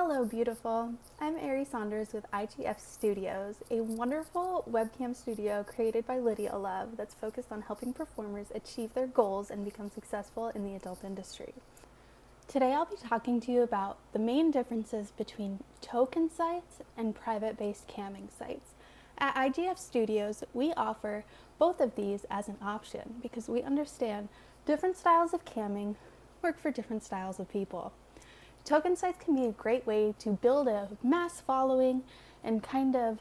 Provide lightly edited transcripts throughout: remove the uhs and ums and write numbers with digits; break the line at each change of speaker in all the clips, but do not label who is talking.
Hello, beautiful. I'm Aerie Saunders with IGF Studios, a wonderful webcam studio created by Lydia Love that's focused on helping performers achieve their goals and become successful in the adult industry. Today, I'll be talking to you about the main differences between token sites and private-based camming sites. At IGF Studios, we offer both of these as an option because we understand different styles of camming work for different styles of people. Token sites can be a great way to build a mass following and kind of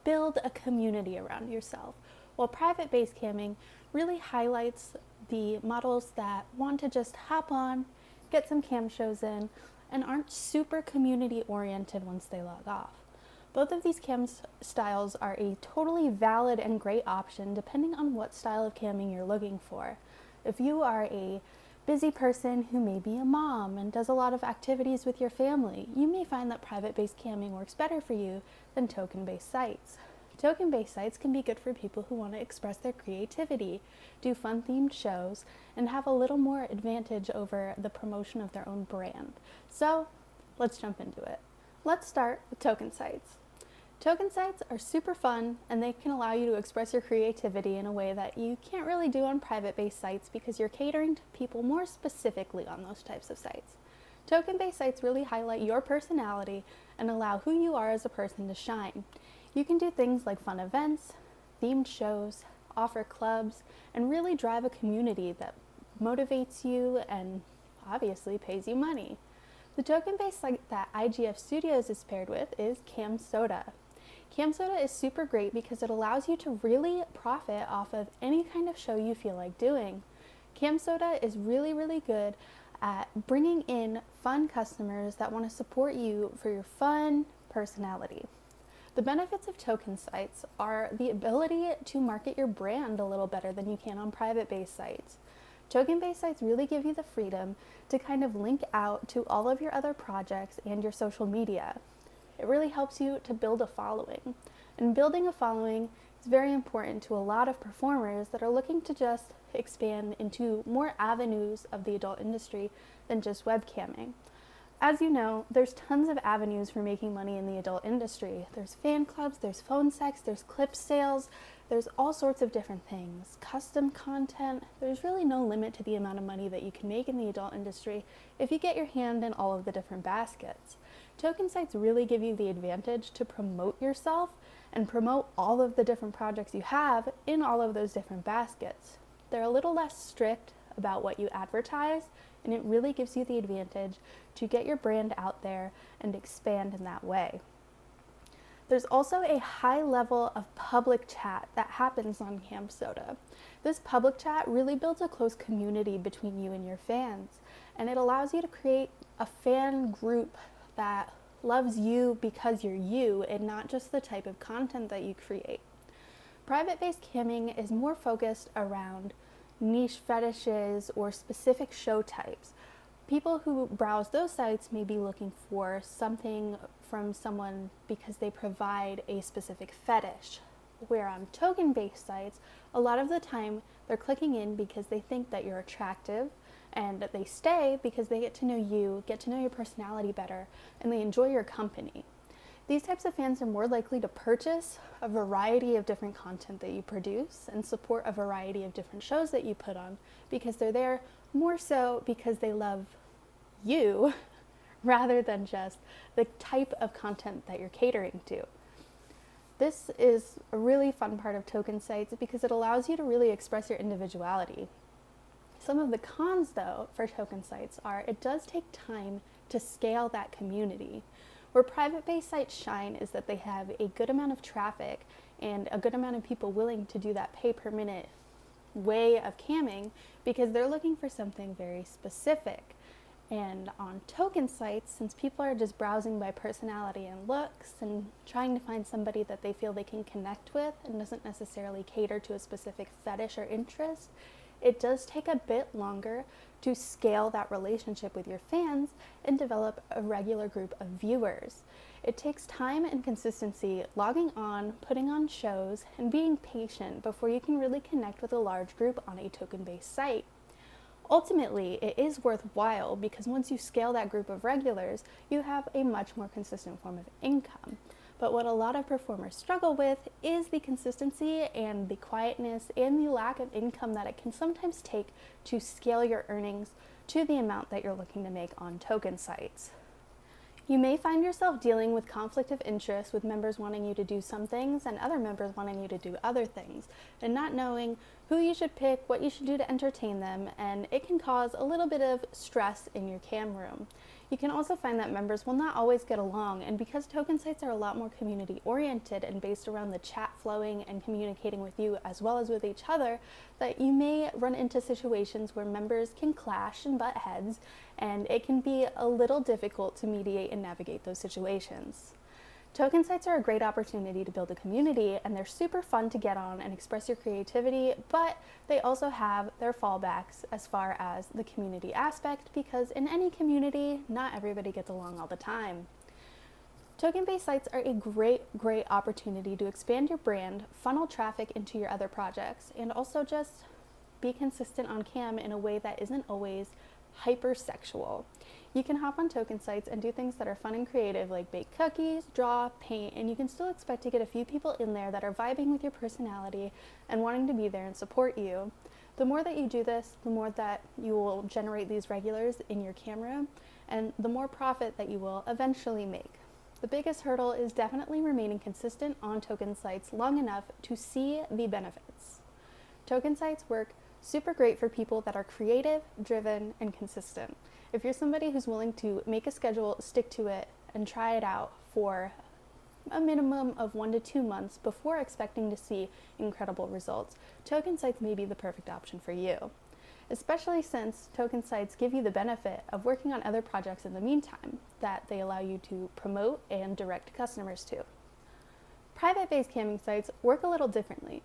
build a community around yourself, while private-based camming really highlights the models that want to just hop on, get some cam shows in, and aren't super community-oriented once they log off. Both of these cam styles are a totally valid and great option depending on what style of camming you're looking for. If you are a busy person who may be a mom and does a lot of activities with your family, you may find that private-based camming works better for you than token-based sites. Token-based sites can be good for people who want to express their creativity, do fun-themed shows, and have a little more advantage over the promotion of their own brand. So, let's jump into it. Let's start with token sites. Token sites are super fun and they can allow you to express your creativity in a way that you can't really do on private-based sites because you're catering to people more specifically on those types of sites. Token-based sites really highlight your personality and allow who you are as a person to shine. You can do things like fun events, themed shows, offer clubs, and really drive a community that motivates you and obviously pays you money. The token-based site that IGF Studios is paired with is CamSoda. CamSoda is super great because it allows you to really profit off of any kind of show you feel like doing. CamSoda is really good at bringing in fun customers that want to support you for your fun personality. The benefits of token sites are the ability to market your brand a little better than you can on private-based sites. Token-based sites really give you the freedom to kind of link out to all of your other projects and your social media. It really helps you to build a following. And building a following is very important to a lot of performers that are looking to just expand into more avenues of the adult industry than just webcamming. As you know, there's tons of avenues for making money in the adult industry. There's fan clubs, there's phone sex, there's clip sales, there's all sorts of different things. Custom content, there's really no limit to the amount of money that you can make in the adult industry if you get your hand in all of the different baskets. Token sites really give you the advantage to promote yourself and promote all of the different projects you have in all of those different baskets. They're a little less strict about what you advertise, and it really gives you the advantage to get your brand out there and expand in that way. There's also a high level of public chat that happens on CamSoda. This public chat really builds a close community between you and your fans, and it allows you to create a fan group that loves you because you're you and not just the type of content that you create. Private-based camming is more focused around niche fetishes or specific show types. People who browse those sites may be looking for something from someone because they provide a specific fetish. Where on token-based sites, a lot of the time they're clicking in because they think that you're attractive, and they stay because they get to know you, get to know your personality better, and they enjoy your company. These types of fans are more likely to purchase a variety of different content that you produce and support a variety of different shows that you put on because they're there more so because they love you rather than just the type of content that you're catering to. This is a really fun part of token sites because it allows you to really express your individuality. Some of the cons, though, for token sites are it does take time to scale that community. Where private-based sites shine is that they have a good amount of traffic and a good amount of people willing to do that pay-per-minute way of camming because they're looking for something very specific. And on token sites, since people are just browsing by personality and looks and trying to find somebody that they feel they can connect with and doesn't necessarily cater to a specific fetish or interest, it does take a bit longer to scale that relationship with your fans and develop a regular group of viewers. It takes time and consistency logging on, putting on shows, and being patient before you can really connect with a large group on a token-based site. Ultimately, it is worthwhile because once you scale that group of regulars, you have a much more consistent form of income. But what a lot of performers struggle with is the consistency and the quietness and the lack of income that it can sometimes take to scale your earnings to the amount that you're looking to make on token sites. You may find yourself dealing with conflict of interest with members wanting you to do some things and other members wanting you to do other things, and not knowing who you should pick, what you should do to entertain them, and it can cause a little bit of stress in your cam room. You can also find that members will not always get along, and because token sites are a lot more community oriented and based around the chat flowing and communicating with you as well as with each other, that you may run into situations where members can clash and butt heads, and it can be a little difficult to mediate and navigate those situations. Token sites are a great opportunity to build a community, and they're super fun to get on and express your creativity, but they also have their fallbacks as far as the community aspect, because in any community, not everybody gets along all the time. Token-based sites are a great opportunity to expand your brand, funnel traffic into your other projects, and also just be consistent on cam in a way that isn't always hypersexual. You can hop on token sites and do things that are fun and creative, like bake cookies, draw, paint, and you can still expect to get a few people in there that are vibing with your personality and wanting to be there and support you. The more that you do this, the more that you will generate these regulars in your camera, and the more profit that you will eventually make. The biggest hurdle is definitely remaining consistent on token sites long enough to see the benefits. Token sites work super great for people that are creative, driven, and consistent. If you're somebody who's willing to make a schedule, stick to it, and try it out for a minimum of 1 to 2 months before expecting to see incredible results, token sites may be the perfect option for you. Especially since token sites give you the benefit of working on other projects in the meantime that they allow you to promote and direct customers to. Private-based camming sites work a little differently.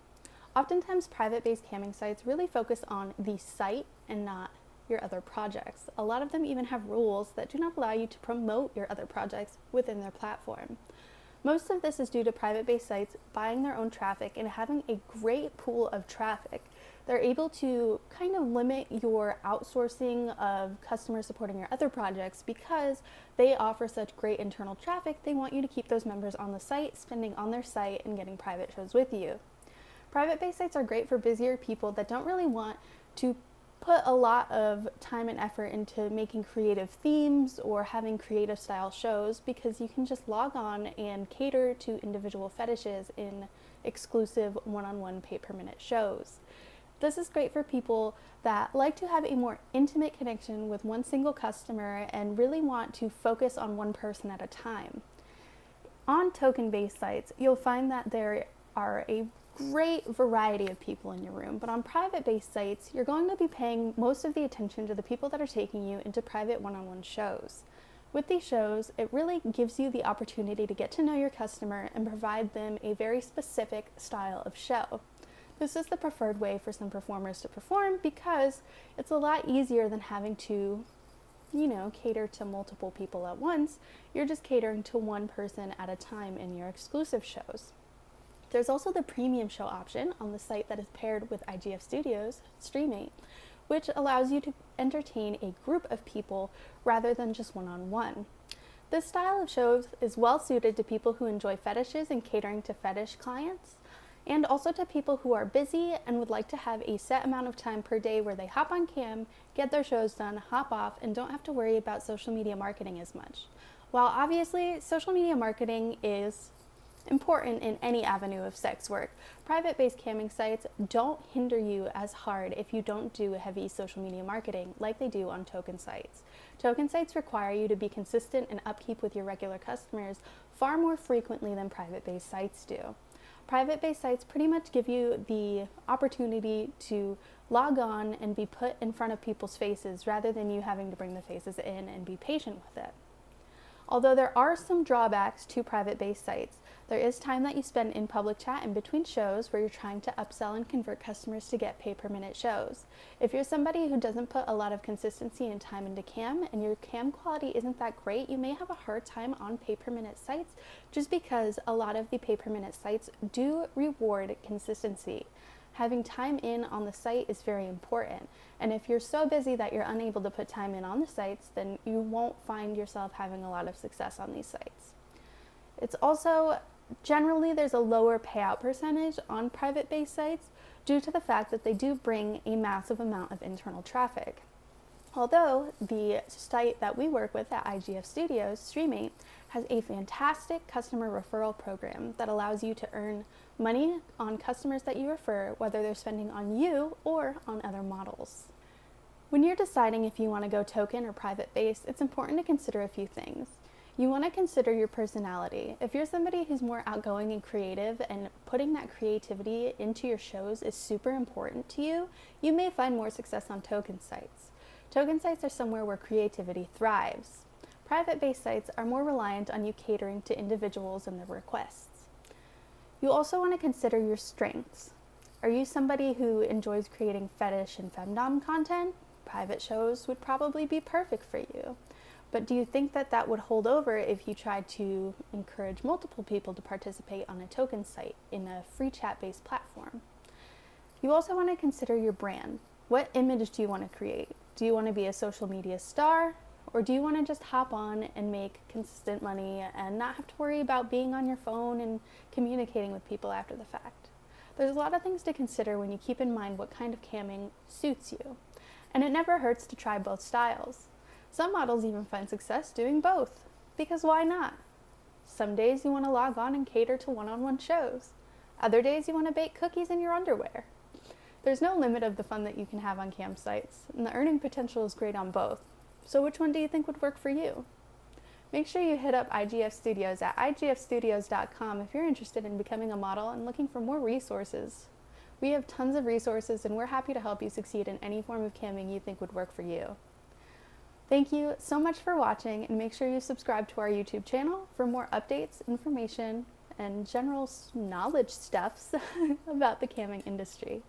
Oftentimes, private-based camming sites really focus on the site and not your other projects. A lot of them even have rules that do not allow you to promote your other projects within their platform. Most of this is due to private-based sites buying their own traffic and having a great pool of traffic. They're able to kind of limit your outsourcing of customers supporting your other projects because they offer such great internal traffic. They want you to keep those members on the site, spending on their site, and getting private shows with you. Private-based sites are great for busier people that don't really want to put a lot of time and effort into making creative themes or having creative style shows, because you can just log on and cater to individual fetishes in exclusive one-on-one pay-per-minute shows. This is great for people that like to have a more intimate connection with one single customer and really want to focus on one person at a time. On token-based sites, you'll find that there are a great variety of people in your room, but on private-based sites, you're going to be paying most of the attention to the people that are taking you into private one-on-one shows. With these shows, it really gives you the opportunity to get to know your customer and provide them a very specific style of show. This is the preferred way for some performers to perform because it's a lot easier than having to, cater to multiple people at once. You're just catering to one person at a time in your exclusive shows. There's also the premium show option on the site that is paired with IGF Studios Streaming, which allows you to entertain a group of people rather than just one-on-one. This style of shows is well suited to people who enjoy fetishes and catering to fetish clients, and also to people who are busy and would like to have a set amount of time per day where they hop on cam, get their shows done, hop off, and don't have to worry about social media marketing as much. While obviously social media marketing is important in any avenue of sex work, private-based camming sites don't hinder you as hard if you don't do heavy social media marketing like they do on token sites. Token sites require you to be consistent and upkeep with your regular customers far more frequently than private-based sites do. Private-based sites pretty much give you the opportunity to log on and be put in front of people's faces rather than you having to bring the faces in and be patient with it. Although there are some drawbacks to private-based sites, there is time that you spend in public chat in between shows where you're trying to upsell and convert customers to get pay-per-minute shows. If you're somebody who doesn't put a lot of consistency and time into cam and your cam quality isn't that great, you may have a hard time on pay-per-minute sites just because a lot of the pay-per-minute sites do reward consistency. Having time in on the site is very important. And if you're so busy that you're unable to put time in on the sites, then you won't find yourself having a lot of success on these sites. It's also generally there's a lower payout percentage on private-based sites due to the fact that they do bring a massive amount of internal traffic. Although the site that we work with at IGF Studios, Streamate, has a fantastic customer referral program that allows you to earn money on customers that you refer, whether they're spending on you or on other models. When you're deciding if you want to go token or private based, it's important to consider a few things. You want to consider your personality. If you're somebody who's more outgoing and creative and putting that creativity into your shows is super important to you, you may find more success on token sites. Token sites are somewhere where creativity thrives. Private-based sites are more reliant on you catering to individuals and their requests. You also want to consider your strengths. Are you somebody who enjoys creating fetish and femdom content? Private shows would probably be perfect for you. But do you think that that would hold over if you tried to encourage multiple people to participate on a token site in a free chat-based platform? You also want to consider your brand. What image do you want to create? Do you want to be a social media star? Or do you want to just hop on and make consistent money and not have to worry about being on your phone and communicating with people after the fact? There's a lot of things to consider when you keep in mind what kind of camming suits you. And it never hurts to try both styles. Some models even find success doing both, because why not? Some days you want to log on and cater to one-on-one shows. Other days you want to bake cookies in your underwear. There's no limit of the fun that you can have on cam sites, and the earning potential is great on both. So which one do you think would work for you? Make sure you hit up IGF Studios at igfstudios.com if you're interested in becoming a model and looking for more resources. We have tons of resources and we're happy to help you succeed in any form of camming you think would work for you. Thank you so much for watching, and make sure you subscribe to our YouTube channel for more updates, information, and general knowledge stuffs about the camming industry.